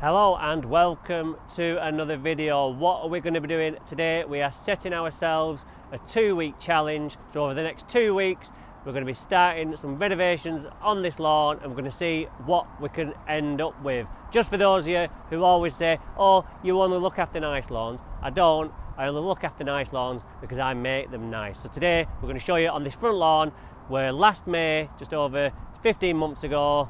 Hello and welcome to another video. What are we going to be doing today? We are setting ourselves a 2-week challenge. So over the next 2 weeks we're going to be starting some renovations on this lawn and we're going to see what we can end up with. Just for those of you who always say, oh, you only look after nice lawns. I don't. I only look after nice lawns because I make them nice. So today we're going to show you on this front lawn where last May, just over 15 months ago,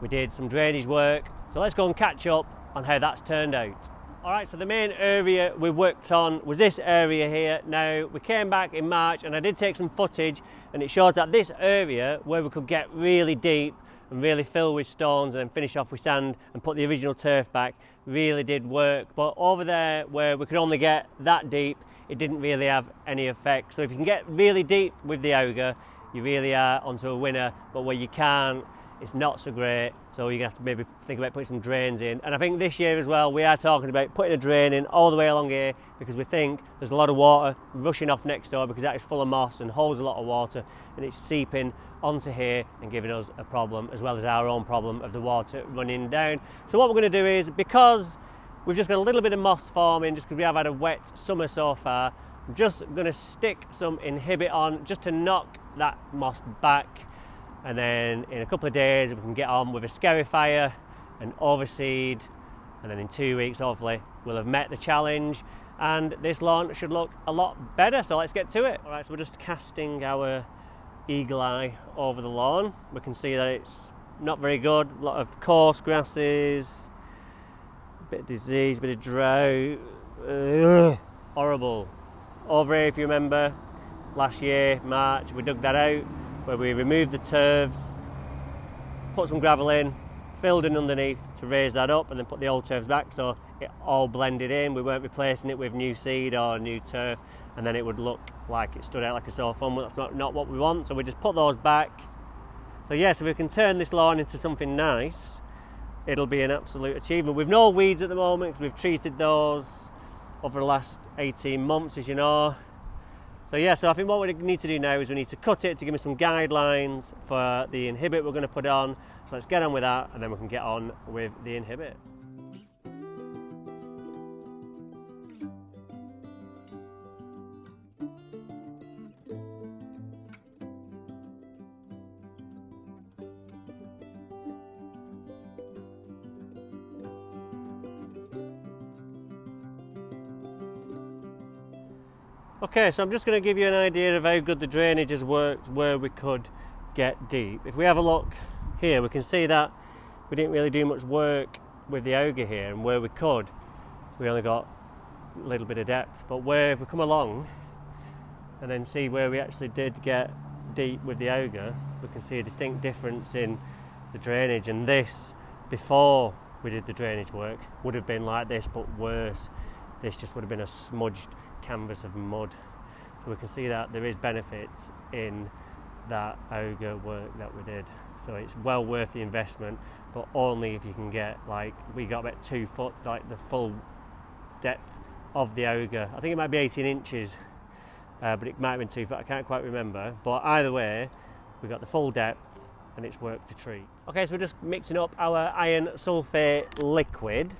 we did some drainage work. So let's go and catch up on how that's turned out. Alright, so the main area we worked on was this area here. Now, we came back in March and I did take some footage and it shows that this area where we could get really deep and really fill with stones and then finish off with sand and put the original turf back really did work. But over there where we could only get that deep, it didn't really have any effect. So if you can get really deep with the auger, you really are onto a winner, but where you can't, it's not so great, so you're going to have to maybe think about putting some drains in. And I think this year as well, we are talking about putting a drain in all the way along here because we think there's a lot of water rushing off next door because that is full of moss and holds a lot of water and it's seeping onto here and giving us a problem as well as our own problem of the water running down. So what we're going to do is, because we've just got a little bit of moss forming just because we have had a wet summer so far, I'm just going to stick some inhibit on just to knock that moss back. And then in a couple of days we can get on with a scarifier and overseed, and then in 2 weeks hopefully we'll have met the challenge and this lawn should look a lot better. So let's get to it. Alright, so we're just casting our eagle eye over the lawn. We can see that it's not very good, a lot of coarse grasses, a bit of disease, a bit of drought. Horrible. Over here, if you remember, last year, March, we dug that out where we removed the turfs, put some gravel in, filled in underneath to raise that up and then put the old turfs back so it all blended in. We weren't replacing it with new seed or new turf and then it would look like it stood out like a sore thumb. That's not what we want, so we just put those back. So yes, if we can turn this lawn into something nice, it'll be an absolute achievement. We've no weeds at the moment because we've treated those over the last 18 months, as you know. So yeah, so I think what we need to do now is we need to cut it to give me some guidelines for the inhibit we're going to put on. So let's get on with that and then we can get on with the inhibit. Okay, so I'm just going to give you an idea of how good the drainage has worked where we could get deep. If we have a look here, we can see that we didn't really do much work with the auger here, and where we could, we only got a little bit of depth. But where if we come along and then see where we actually did get deep with the auger, we can see a distinct difference in the drainage. And this, before we did the drainage work, would have been like this but worse. This just would have been a smudged canvas of mud. So we can see that there is benefits in that auger work that we did. So it's well worth the investment, but only if you can get, like, we got about 2 foot, like the full depth of the auger. I think it might be 18 inches, but it might have been 2 foot, I can't quite remember. But either way, we got the full depth and it's work to treat. Okay, so we're just mixing up our iron sulfate liquid.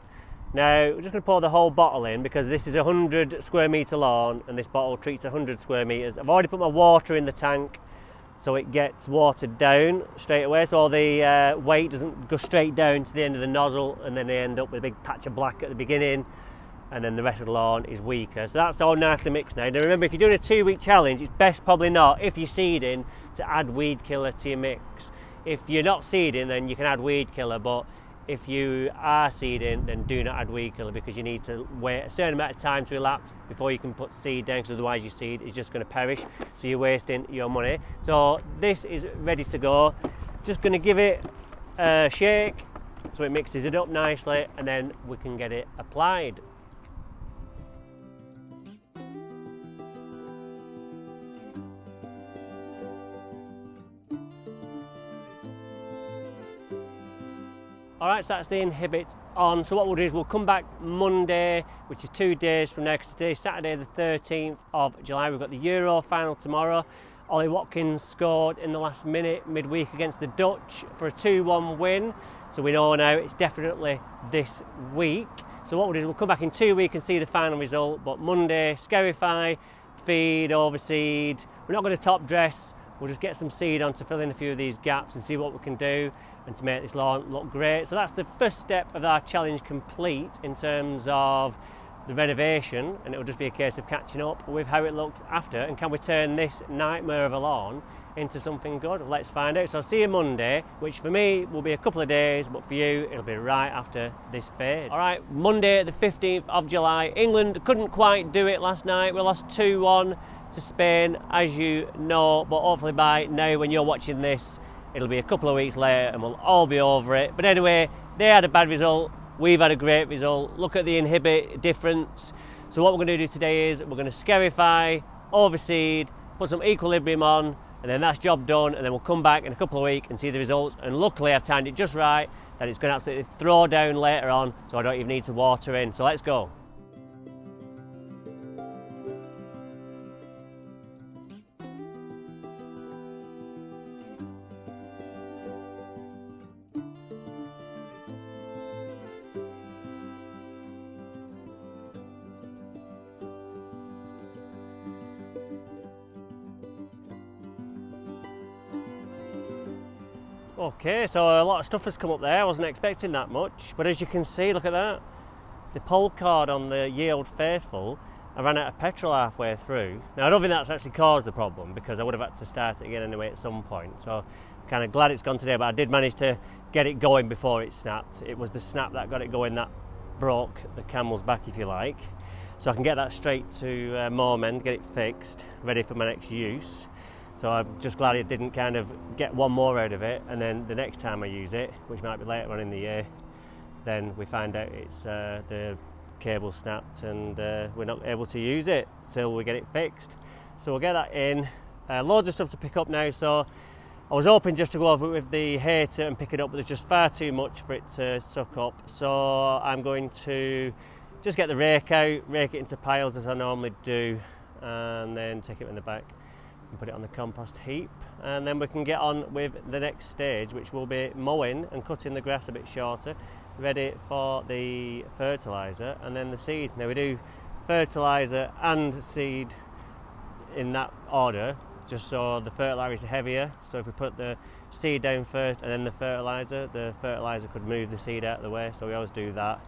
Now, we're just going to pour the whole bottle in because this is a 100 square metre lawn and this bottle treats 100 square metres. I've already put my water in the tank so it gets watered down straight away, so all the weight doesn't go straight down to the end of the nozzle and then they end up with a big patch of black at the beginning and then the rest of the lawn is weaker. So that's all nice to mix now. Now remember, if you're doing a 2-week challenge, it's best probably not, if you're seeding, to add weed killer to your mix. If you're not seeding, then you can add weed killer, but if you are seeding, then do not add weed killer because you need to wait a certain amount of time to elapse before you can put seed down, because otherwise your seed is just going to perish, so you're wasting your money. So this is ready to go. Just going to give it a shake so it mixes it up nicely and then we can get it applied. Alright, so that's the inhibit on. So what we'll do is we'll come back Monday, which is 2 days from now, because today's Saturday the 13th of July. We've got the Euro final tomorrow. Ollie Watkins scored in the last minute midweek against the Dutch for a 2-1 win. So we know now it's definitely this week. So what we'll do is we'll come back in 2 weeks and see the final result. But Monday, scarify, feed, overseed. We're not going to top dress. We'll just get some seed on to fill in a few of these gaps and see what we can do and to make this lawn look great. So that's the first step of our challenge complete in terms of the renovation, and it'll just be a case of catching up with how it looks after, and can we turn this nightmare of a lawn into something good. Let's find out. So I'll see you Monday, which for me will be a couple of days, but for you it'll be right after this fade. All right, Monday the 15th of July. England couldn't quite do it last night. We lost 2-1 to Spain, as you know, but hopefully by now when you're watching this it'll be a couple of weeks later and we'll all be over it. But anyway, they had a bad result, we've had a great result. Look at the inhibit difference. So what we're going to do today is we're going to scarify, overseed, put some equilibrium on, and then that's job done, and then we'll come back in a couple of weeks and see the results. And luckily I've timed it just right that it's going to absolutely throw down later on, so I don't even need to water in. So let's go. Okay, so a lot of stuff has come up there. I wasn't expecting that much, but as you can see, look at that. The pole cord on the Yield Faithful, I ran out of petrol halfway through. Now I don't think that's actually caused the problem, because I would have had to start it again anyway at some point. So kind of glad it's gone today, but I did manage to get it going before it snapped. It was the snap that got it going that broke the camel's back, if you like. So I can get that straight to Moment, get it fixed, ready for my next use. So I'm just glad it didn't kind of get one more out of it, and then the next time I use it, which might be later on in the year, then we find out it's the cable snapped and we're not able to use it till we get it fixed. So we'll get that in. Loads of stuff to pick up now, so I was hoping just to go over it with the hater and pick it up, but there's just far too much for it to suck up. So I'm going to just get the rake out, rake it into piles as I normally do, and then take it in the back and put it on the compost heap, and then we can get on with the next stage, which will be mowing and cutting the grass a bit shorter, ready for the fertiliser and then the seed. Now we do fertiliser and seed in that order, just so the fertiliser is heavier. So if we put the seed down first and then the fertiliser could move the seed out of the way, so we always do that.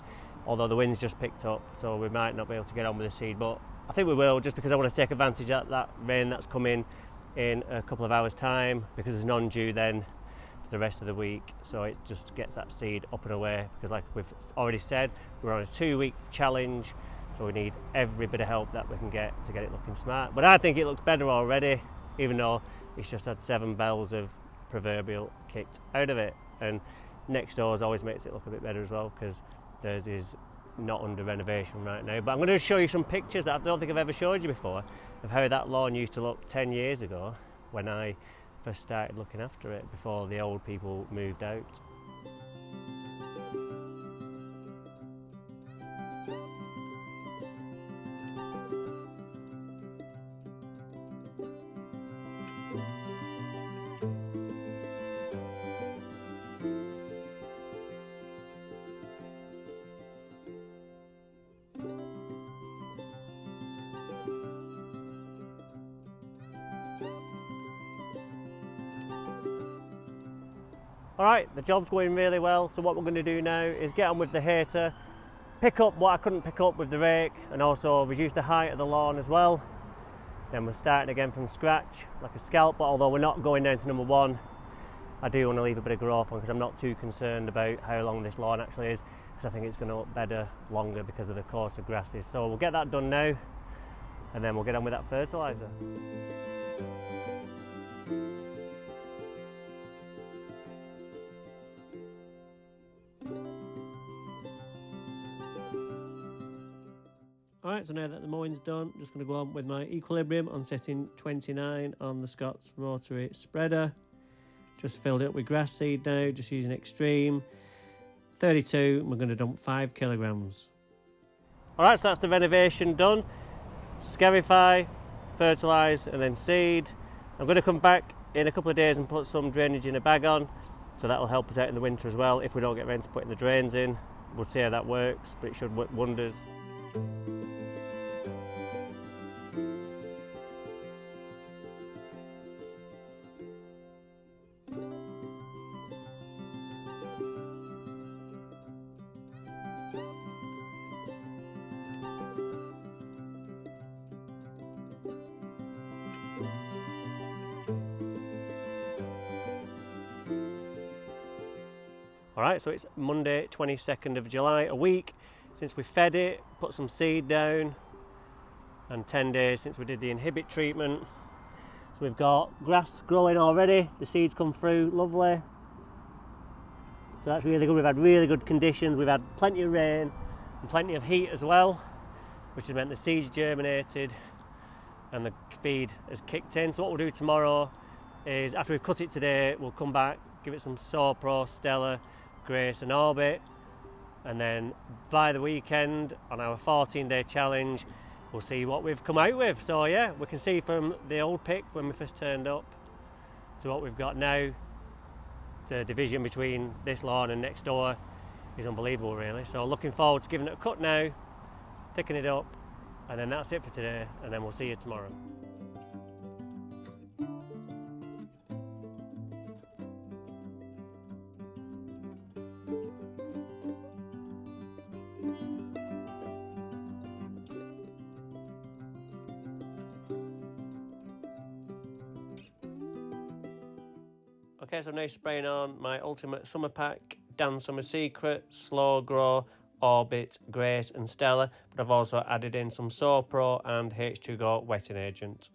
Although the wind's just picked up, so we might not be able to get on with the seed, but I think we will, just because I want to take advantage of that rain that's coming in a couple of hours time, because there's none due then for the rest of the week. So it just gets that seed up and away, because like we've already said, we're on a 2-week challenge, so we need every bit of help that we can get to get it looking smart. But I think it looks better already, even though it's just had 7 bells of proverbial kicked out of it. And next doors always makes it look a bit better as well, because theirs is not under renovation right now. But I'm going to show you some pictures that I don't think I've ever showed you before of how that lawn used to look 10 years ago when I first started looking after it, before the old people moved out. Alright, the job's going really well, so what we're going to do now is get on with the hater, pick up what I couldn't pick up with the rake, and also reduce the height of the lawn as well. Then we're starting again from scratch, like a scalp, but although we're not going down to number 1, I do want to leave a bit of growth on, because I'm not too concerned about how long this lawn actually is, because I think it's going to look better longer because of the coarser grasses. So we'll get that done now, and then we'll get on with that fertiliser. Alright, so now that the mowing's done, I'm just going to go on with my equilibrium on setting 29 on the Scott's Rotary spreader. Just filled it up with grass seed now, just using extreme. 32, and we're going to dump 5 kilograms. Alright, so that's the renovation done. Scarify, fertilise and then seed. I'm going to come back in a couple of days and put some drainage in a bag on, so that'll help us out in the winter as well. If we don't get around to putting the drains in, we'll see how that works, but it should work wonders. Alright, so it's Monday 22nd of July, a week since we fed it, put some seed down, and 10 days since we did the inhibit treatment. So we've got grass growing already, the seeds come through, lovely. So that's really good. We've had really good conditions, we've had plenty of rain and plenty of heat as well, which has meant the seeds germinated and the feed has kicked in. So what we'll do tomorrow is, after we've cut it today, we'll come back, give it some Sopro, Stella, Grace and Orbit, and then by the weekend on our 14-day challenge we'll see what we've come out with. So yeah, we can see from the old pic when we first turned up to what we've got now, the division between this lawn and next door is unbelievable really. So looking forward to giving it a cut now, thicken it up, and then that's it for today, and then we'll see you tomorrow. Okay, so I'm now spraying on my ultimate summer pack, Dan Summer Secret, Slow Grow, Orbit, Grace and Stella, but I've also added in some Sopro and H2Go wetting agent.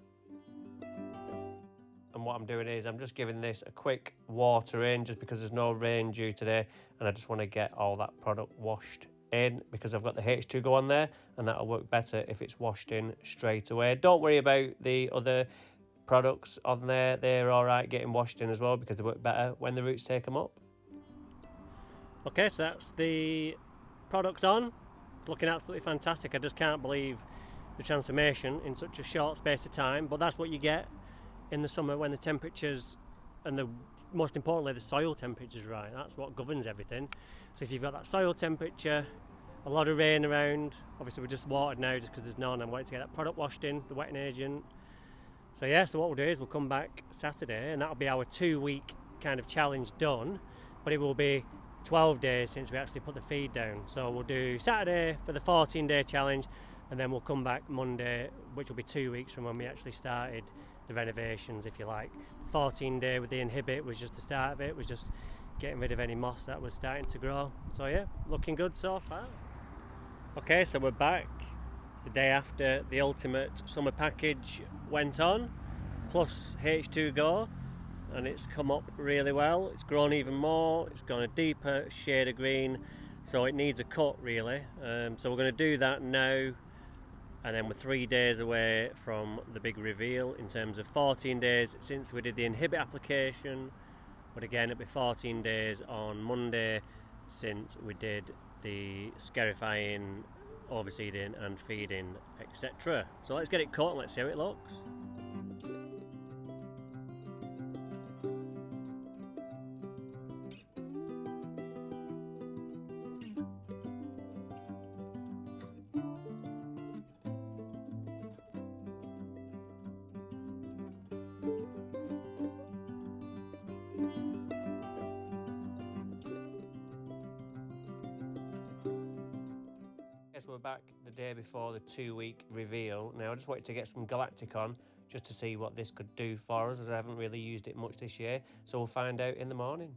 And what I'm doing is I'm just giving this a quick water in, just because there's no rain due today, and I just want to get all that product washed in, because I've got the H2Go on there, and that'll work better if it's washed in straight away. Don't worry about the other products on there, they're all right getting washed in as well, because they work better when the roots take them up. Okay, so that's the products on. It's looking absolutely fantastic. I just can't believe the transformation in such a short space of time, but that's what you get in the summer when the temperatures and most importantly the soil temperature's right. That's what governs everything. So if you've got that soil temperature, a lot of rain around, obviously we're just watered now just because there's none. I'm waiting to get that product washed in, the wetting agent. So yeah, so what we'll do is we'll come back Saturday, and that'll be our 2-week kind of challenge done, but it will be 12 days since we actually put the feed down. So we'll do Saturday for the 14-day challenge, and then we'll come back Monday, which will be 2 weeks from when we actually started the renovations, if you like. 14-day with the inhibit was just the start of it, was just getting rid of any moss that was starting to grow. So yeah, looking good so far. Okay, so we're back the day after the ultimate summer package went on, plus H2Go, and it's come up really well. It's grown even more, it's gone a deeper shade of green, so it needs a cut really. So we're going to do that now, and then we're 3 days away from the big reveal in terms of 14 days since we did the inhibit application, but again it'll be 14 days on Monday since we did the scarifying, overseeding and feeding, etc. So let's get it cut and let's see how it looks. We're back the day before the 2-week reveal. Now I just wanted to get some Galactic on just to see what this could do for us, as I haven't really used it much this year, so we'll find out in the morning.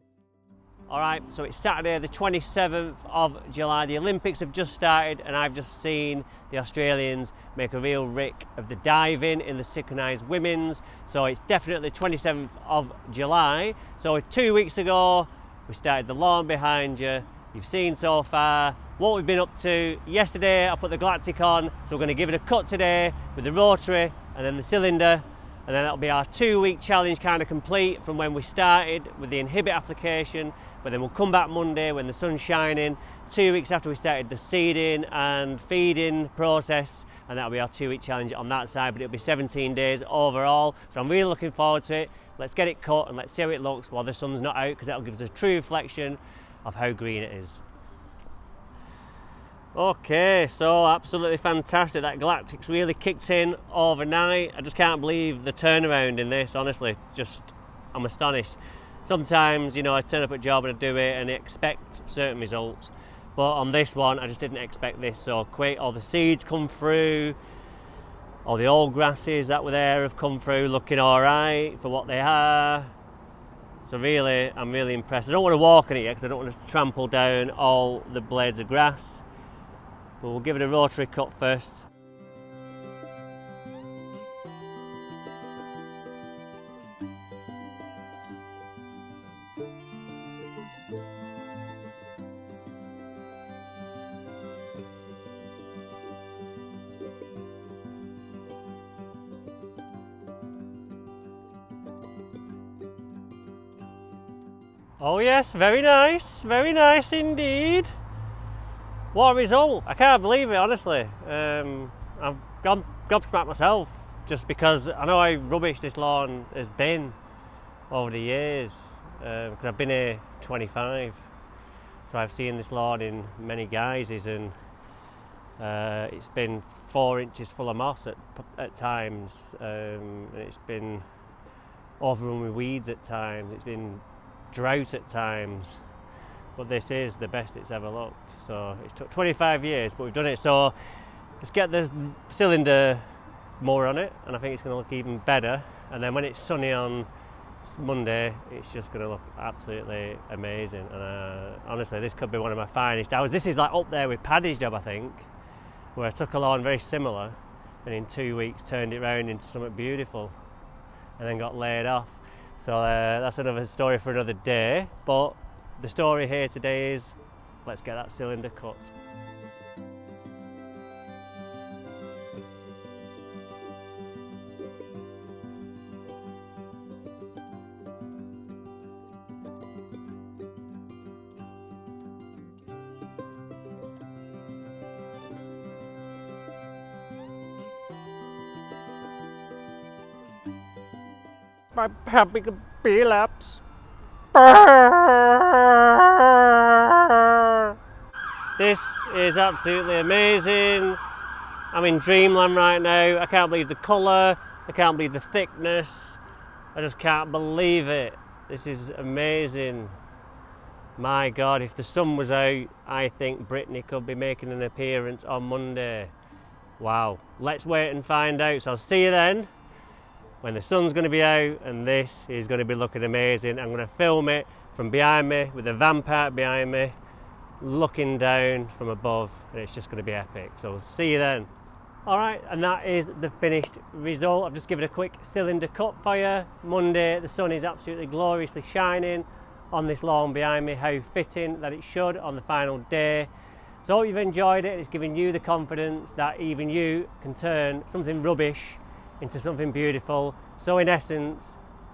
Alright, so it's Saturday the 27th of July. The Olympics have just started, and I've just seen the Australians make a real rick of the diving in the synchronised women's, so it's definitely 27th of July. So 2 weeks ago we started the lawn behind you. You've seen so far what we've been up to. Yesterday I put the Galactic on, so we're going to give it a cut today with the Rotary and then the cylinder, and then that'll be our 2-week challenge kind of complete from when we started with the inhibit application. But then we'll come back Monday when the sun's shining, 2 weeks after we started the seeding and feeding process, and that'll be our 2-week challenge on that side, but it'll be 17 days overall. So I'm really looking forward to it. Let's get it cut and let's see how it looks while the sun's not out, because that'll give us a true reflection of how green it is. Okay, so absolutely fantastic. That galactic's really kicked in overnight. I just can't believe the turnaround in this, honestly. I'm astonished. Sometimes, you know, I turn up at a job and I do it and expect certain results, but on this one I just didn't expect this so quick. All the seeds come through, all the old grasses that were there have come through looking alright for what they are. So really, I'm really impressed. I don't want to walk on it yet because I don't want to trample down all the blades of grass, but we'll give it a rotary cut first. Oh yes, very nice indeed. What a result! I can't believe it, honestly. I've gobsmacked myself, just because I know how rubbish this lawn has been over the years, because I've been here 25, so I've seen this lawn in many guises, and it's been 4 inches full of moss at times, and it's been overrun with weeds at times, it's been drought at times, but this is the best it's ever looked. So it's took 25 years, but we've done it. So let's get the cylinder mower on it, and I think it's going to look even better. And then when it's sunny on Monday, it's just going to look absolutely amazing. And honestly, this could be one of my finest hours. This is like up there with Paddy's job, I think, where I took a lawn very similar and in 2 weeks turned it round into something beautiful and then got laid off. So that's another story for another day, but the story here today is let's get that cylinder cut. My having a relapse. This is absolutely amazing. I'm in dreamland right now. I can't believe the colour, I can't believe the thickness, I just can't believe it. This is amazing. My God, if the sun was out, I think Brittany could be making an appearance on Monday. Wow, let's wait and find out. So I'll see you then, when the sun's going to be out and this is going to be looking amazing. I'm going to film it from behind me with the van park behind me, looking down from above, and it's just going to be epic. So we'll see you then. Alright, and that is the finished result. I've just given a quick cylinder cut for you. Monday, the sun is absolutely gloriously shining on this lawn behind me. How fitting that it should on the final day. So I hope you've enjoyed it. It's given you the confidence that even you can turn something rubbish into something beautiful. So in essence,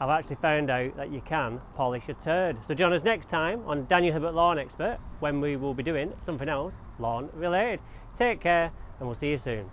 I've actually found out that you can polish a turd. So join us next time on Daniel Hibbert Lawn Expert, when we will be doing something else lawn related. Take care, and we'll see you soon.